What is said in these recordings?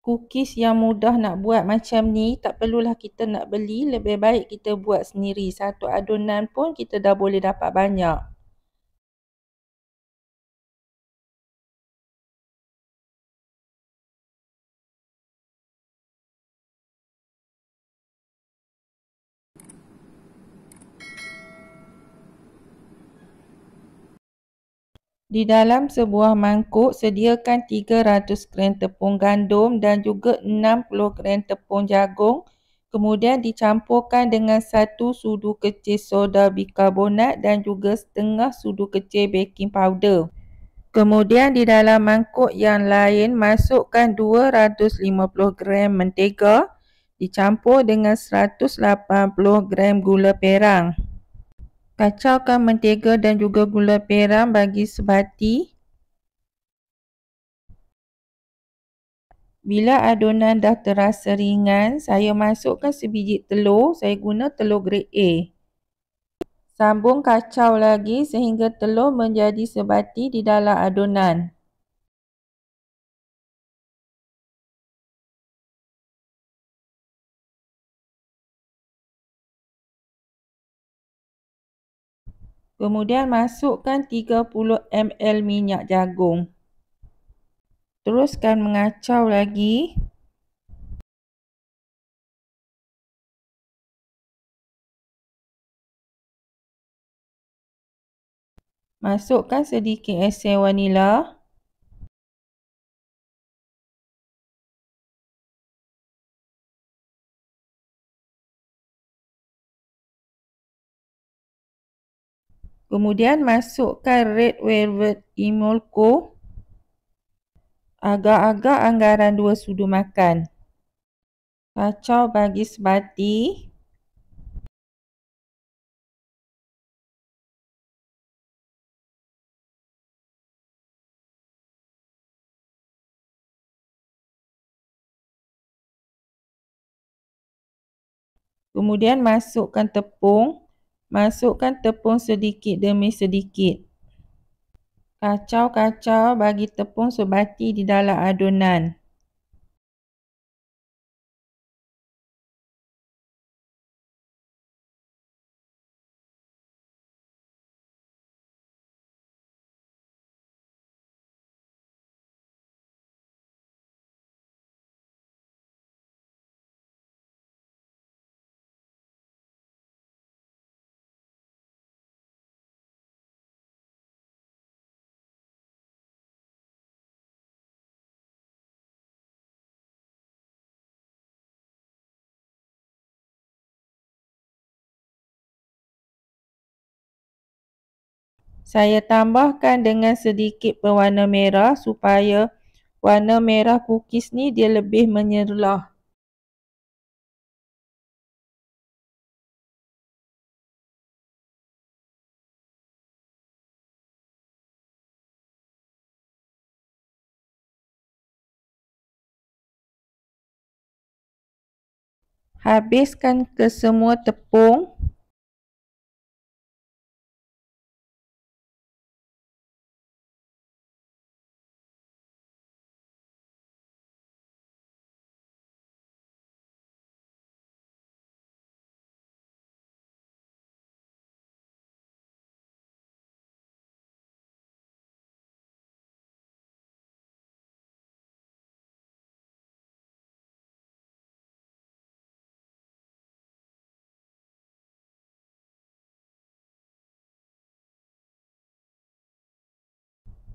Cookies yang mudah nak buat macam ni, tak perlulah kita nak beli, lebih baik kita buat sendiri. Satu adunan pun kita dah boleh dapat banyak. Di dalam sebuah mangkuk, sediakan 300 gram tepung gandum dan juga 60 gram tepung jagung. Kemudian dicampurkan dengan 1 sudu kecil soda bikarbonat dan juga setengah sudu kecil baking powder. Kemudian di dalam mangkuk yang lain, masukkan 250 gram mentega dicampur dengan 180 gram gula perang. Kacaukan mentega dan juga gula perang bagi sebati. Bila adunan dah terasa ringan, saya masukkan sebiji telur. Saya guna telur grade A. Sambung kacau lagi sehingga telur menjadi sebati di dalam adunan. Kemudian masukkan 30 ml minyak jagung. Teruskan mengacau lagi. Masukkan sedikit esen vanila. Kemudian masukkan red velvet Emulco. Agak-agak anggaran 2 sudu makan. Kacau bagi sebati. Kemudian masukkan tepung. Masukkan tepung sedikit demi sedikit. Kacau-kacau bagi tepung sebati di dalam adunan. Saya tambahkan dengan sedikit pewarna merah supaya warna merah cookies ni dia lebih menyerlah. Habiskan kesemua tepung.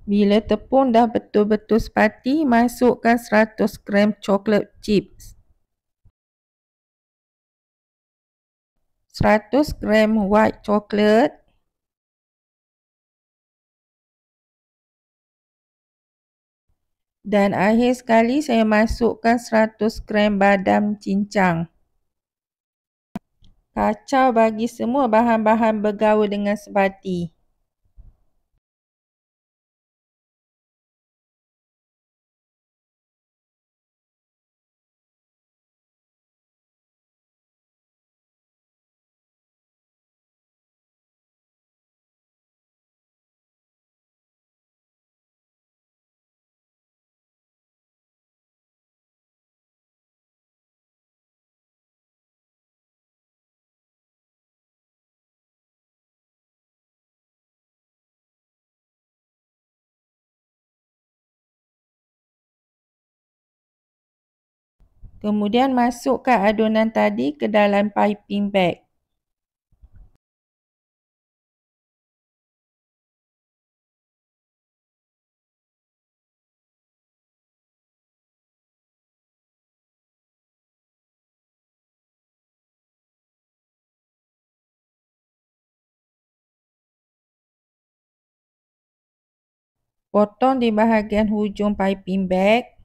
Bila tepung dah betul-betul sepati, masukkan 100 gram coklat chips. 100 gram white chocolate. Dan akhir sekali saya masukkan 100 gram badam cincang. Kacau bagi semua bahan-bahan bergaul dengan sebati. Kemudian masukkan adunan tadi ke dalam piping bag. Potong di bahagian hujung piping bag.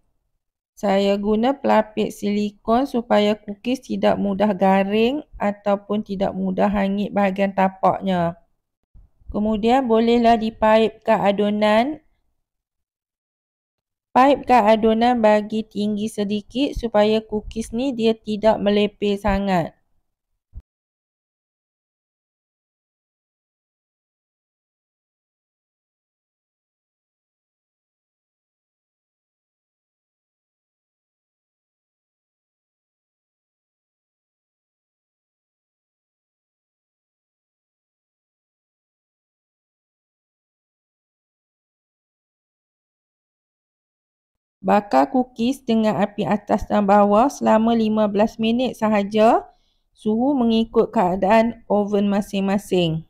Saya guna pelapik silikon supaya cookies tidak mudah garing ataupun tidak mudah hangit bahagian tapaknya. Kemudian bolehlah dipaipkan adunan. Paipkan adunan bagi tinggi sedikit supaya cookies ni dia tidak melepeh sangat. Bakar cookies dengan api atas dan bawah selama 15 minit sahaja. Suhu mengikut keadaan oven masing-masing.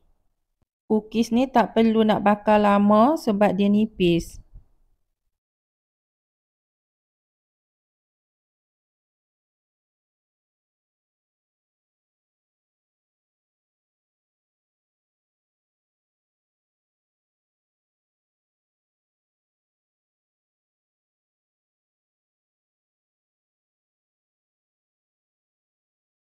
Cookies ni tak perlu nak bakar lama sebab dia nipis.